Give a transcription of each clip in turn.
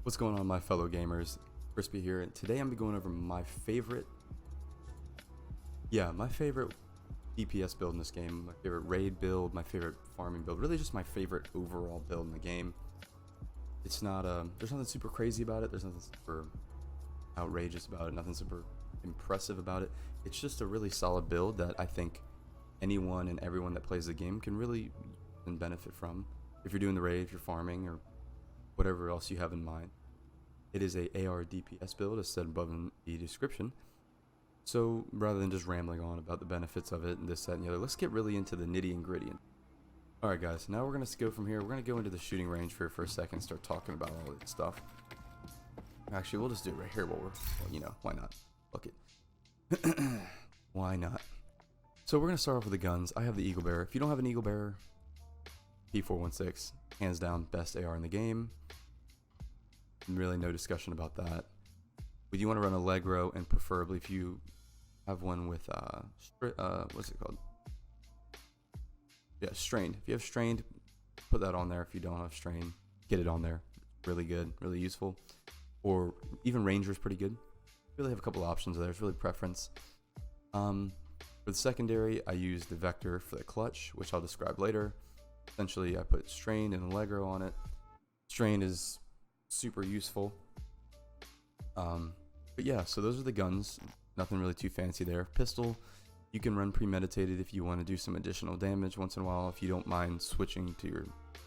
What's going on, my fellow gamers? Crispy here, and today I'm going over my favorite DPS build in this game, my favorite raid build, my favorite farming build, really just my favorite overall build in the game. It's not, there's nothing super crazy about it, there's nothing super outrageous about it, nothing super impressive about it. It's just a really solid build that I think anyone and everyone that plays the game can really benefit from. If you're doing the raid, if you're farming, or whatever else you have in mind. It is a AR DPS build, as said above in the description. So rather than just rambling on about the benefits of it and this, that, and the other, let's get really into the nitty and gritty. Alright guys, now we're going to go from here. We're going to go into the shooting range for a second and start talking about all this stuff. Actually, we'll just do it right here while why not? Fuck it. Why not? So we're going to start off with the guns. I have the Eagle Bearer. If you don't have an Eagle Bearer, P416, hands down, best AR in the game. Really no discussion about that. But you want to run Allegro, and preferably if you have one with what's it called? Yeah, Strained. If you have Strained, put that on there. If you don't have Strained, get it on there. Really good, really useful. Or even Ranger is pretty good. Really have a couple options there. It's really preference. For the secondary, I use the Vector for the clutch, which I'll describe later. Essentially, I put Strained and Allegro on it. Strained is super useful. But yeah, so those are the guns. Nothing really too fancy there. Pistol, you can run premeditated if you want to do some additional damage once in a while, if you don't mind switching to your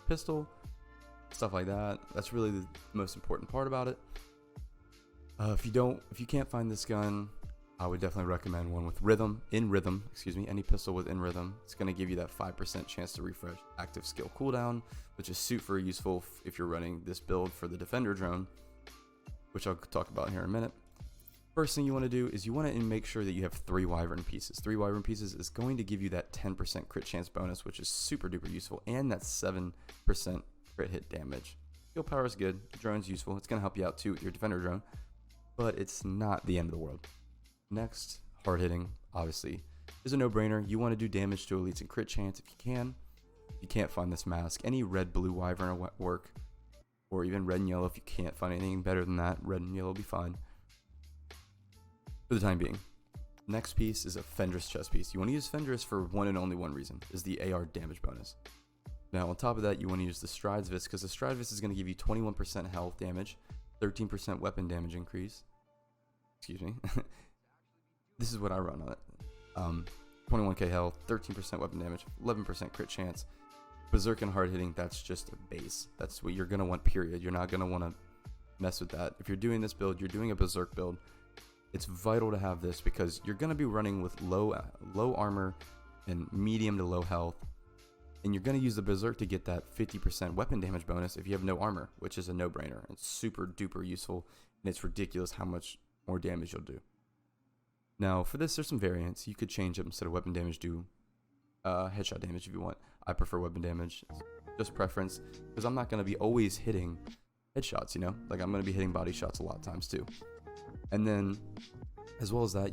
pistol, stuff like that. That's really the most important part about it. If you can't find this gun, I would definitely recommend one with in rhythm, any pistol with in rhythm. It's going to give you that 5% chance to refresh active skill cooldown, which is super useful if you're running this build for the Defender drone, which I'll talk about here in a minute. First thing you want to do is you want to make sure that you have 3 Wyvern pieces. 3 Wyvern pieces is going to give you that 10% crit chance bonus, which is super duper useful, and that 7% crit hit damage. Skill power is good, drone's useful, it's going to help you out too with your Defender drone, but it's not the end of the world. Next, hard hitting, obviously, is a no-brainer. You want to do damage to elites and crit chance if you can. If you can't find this mask, any red-blue Wyvern will work, or even red and yellow if you can't find anything better than that. Red and yellow will be fine for the time being. Next piece is a Fenris chest piece. You want to use Fenris for one and only one reason, is the AR damage bonus. Now, on top of that, you want to use the Strides Vis, because the Strides Vis is going to give you 21% health damage, 13% weapon damage increase. Excuse me. This is what I run on it. 21k health, 13% weapon damage, 11% crit chance. Berserk and hard hitting, that's just a base. That's what you're going to want, period. You're not going to want to mess with that. If you're doing this build, you're doing a Berserk build, it's vital to have this because you're going to be running with low armor and medium to low health. And you're going to use the Berserk to get that 50% weapon damage bonus if you have no armor, which is a no-brainer. It's super duper useful, and it's ridiculous how much more damage you'll do. Now, for this, there's some variants. You could change it instead of weapon damage, do headshot damage if you want. I prefer weapon damage, just preference, because I'm not going to be always hitting headshots, Like, I'm going to be hitting body shots a lot of times, too. And then, as well as that,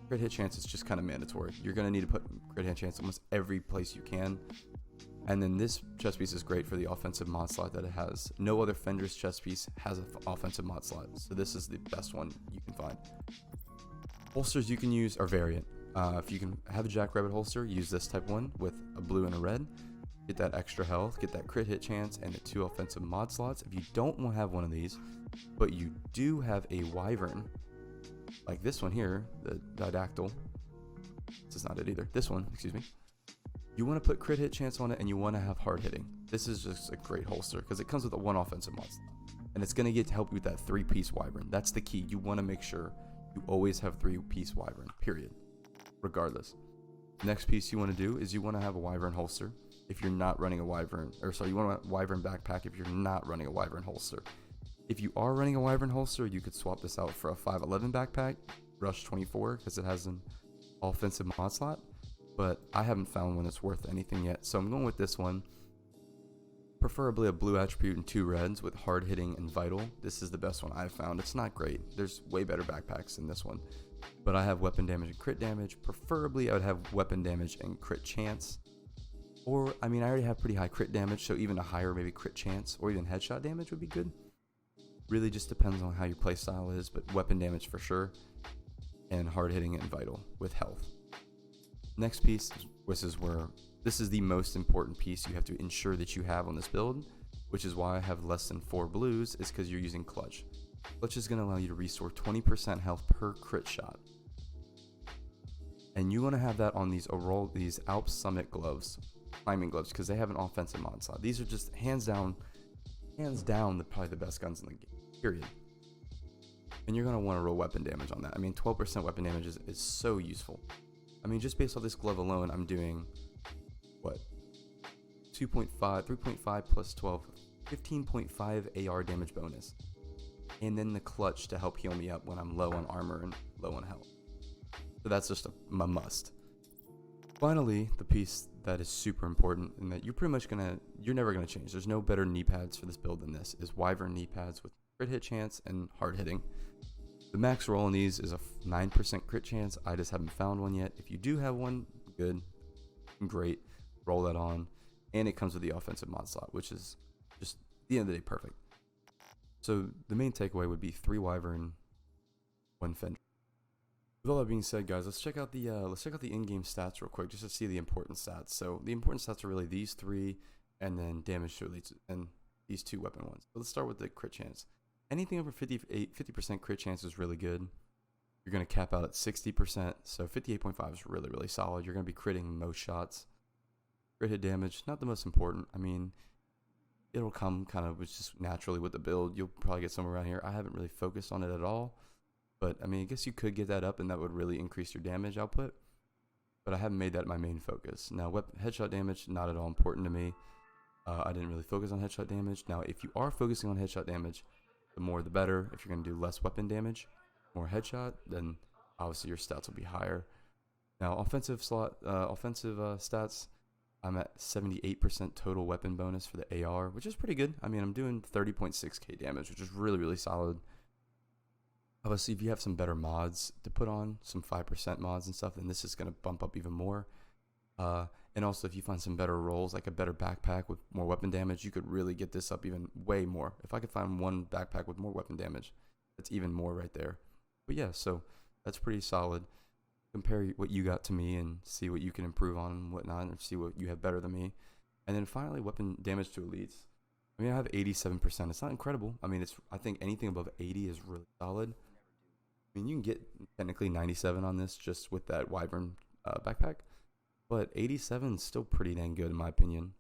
crit hit chance is just kind of mandatory. You're going to need to put crit hit chance almost every place you can. And then this chest piece is great for the offensive mod slot that it has. No other Fenris chest piece has an offensive mod slot, so this is the best one you can find. Holsters you can use are variant. If you can have a Jackrabbit holster, use this type one with a blue and a red. Get that extra health, get that crit hit chance, and the 2 offensive mod slots. If you don't have one of these, but you do have a Wyvern, like this one here, the Didactyl. This is not it either. This one, excuse me. You want to put crit hit chance on it, and you want to have hard hitting. This is just a great holster because it comes with a 1 offensive mod slot, and it's going to help you with that 3-piece Wyvern. That's the key. You want to make sure you always have 3-piece Wyvern, period, regardless. Next piece you want to do is you want to have a Wyvern holster if you're not running a Wyvern, you want a Wyvern backpack if you're not running a Wyvern holster. If you are running a Wyvern holster, you could swap this out for a 511 backpack, Rush 24, because it has an offensive mod slot, but I haven't found one that's worth anything yet, so I'm going with this one. Preferably a blue attribute and 2 reds with hard hitting and vital. This is the best one I've found. It's not great. There's way better backpacks than this one. But I have weapon damage and crit damage. Preferably I would have weapon damage and crit chance. Or, I mean, I already have pretty high crit damage, so even a higher maybe crit chance or even headshot damage would be good. Really just depends on how your playstyle is, but weapon damage for sure, and hard hitting and vital with health. Next piece, this is the most important piece you have to ensure that you have on this build, which is why I have less than 4 blues, is because you're using Clutch. Clutch is going to allow you to restore 20% health per crit shot. And you want to have that on these Alp Summit gloves, climbing gloves, because they have an offensive mod slot. These are just hands down probably the best guns in the game, period. And you're going to want to roll weapon damage on that. I mean, 12% weapon damage is so useful. I mean, just based off this glove alone, I'm doing, what, 3.5 plus 12, 15.5 AR damage bonus. And then the clutch to help heal me up when I'm low on armor and low on health. So that's just a must. Finally, the piece that is super important and that you're never gonna change. There's no better knee pads for this build than this, is Wyvern knee pads with crit hit chance and hard hitting. The max roll on these is a 9% crit chance. I just haven't found one yet. If you do have one, good, great, roll that on. And it comes with the offensive mod slot, which is just, at the end of the day, perfect. So the main takeaway would be 3 Wyvern, 1 Fender. With all that being said, guys, let's check out the in-game stats real quick, just to see the important stats. So the important stats are really these 3, and then damage to elites, and these 2 weapon ones. So let's start with the crit chance. Anything over 50% crit chance is really good. You're going to cap out at 60%, so 58.5 is really, really solid. You're going to be critting most shots. Crit hit damage, not the most important. I mean, it'll come kind of just naturally with the build. You'll probably get somewhere around here. I haven't really focused on it at all. But, I mean, I guess you could get that up and that would really increase your damage output. But I haven't made that my main focus. Now, headshot damage, not at all important to me. I didn't really focus on headshot damage. Now, if you are focusing on headshot damage, the more the better. If you're going to do less weapon damage, more headshot, then obviously your stats will be higher. Now, offensive stats, I'm at 78% total weapon bonus for the AR, which is pretty good. I mean, I'm doing 30.6k damage, which is really, really solid. Obviously, if you have some better mods to put on, some 5% mods and stuff, then this is going to bump up even more. And also, if you find some better rolls, like a better backpack with more weapon damage, you could really get this up even way more. If I could find one backpack with more weapon damage, that's even more right there. But yeah, so that's pretty solid. Compare what you got to me and see what you can improve on and whatnot, and see what you have better than me. And then finally, weapon damage to elites. I mean, I have 87%. It's not incredible. I mean, I think anything above 80 is really solid. I mean, you can get technically 97 on this just with that Wyvern backpack, but 87 is still pretty dang good in my opinion.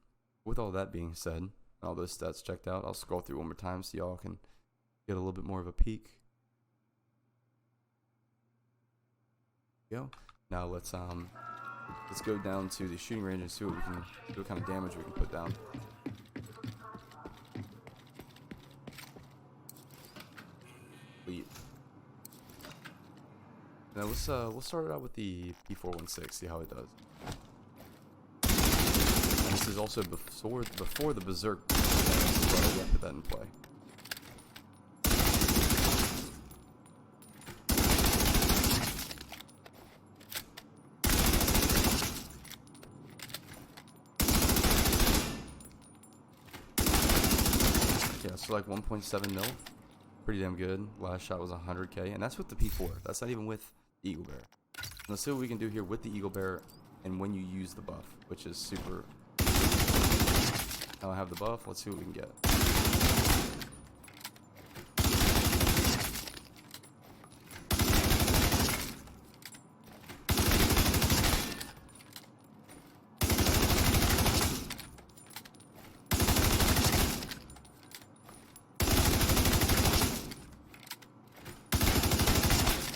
With all that being said, all those stats checked out, I'll scroll through one more time so y'all can get a little bit more of a peek. Go. Now let's go down to the shooting range and see what kind of damage we can put down. Sweet. Now we'll start it out with the P416, see how it does. And this is also before the Berserk, so I'll put that in play. Yeah, so like 1.7 mil. Pretty damn good. Last shot was 100k, and that's with the P4. That's not even with the Eagle Bear. Let's see what we can do here with the Eagle Bear and when you use the buff, which is super. Now I have the buff. Let's see what we can get.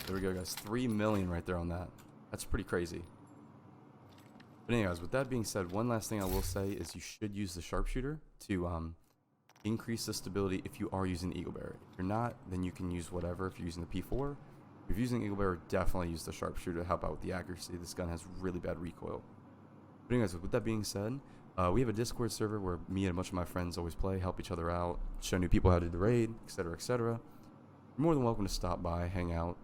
There we go, guys. 3 million right there on that. That's pretty crazy. But anyways, with that being said, one last thing I will say is you should use the sharpshooter to increase the stability if you are using the Eagle Bear. If you're not, then you can use whatever if you're using the P4. If you're using Eagle Bear, definitely use the sharpshooter to help out with the accuracy. This gun has really bad recoil. But anyways, with that being said, we have a Discord server where me and a bunch of my friends always play, help each other out, show new people how to do the raid, etc., etc. You're more than welcome to stop by, hang out,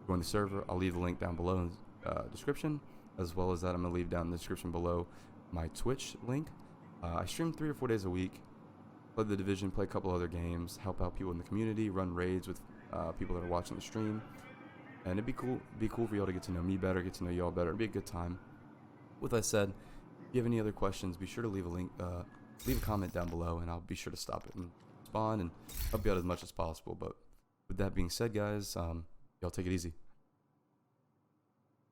join the server. I'll leave the link down below in the description, as well as that I'm going to leave down in the description below my Twitch link. I stream 3 or 4 days a week, play the Division, play a couple other games, help out people in the community, run raids with people that are watching the stream. And it'd be cool for y'all to get to know me better, get to know y'all better. It'd be a good time. With that said, if you have any other questions, be sure to leave a comment down below, and I'll be sure to stop it and respond and help you out as much as possible. But with that being said, guys, y'all take it easy.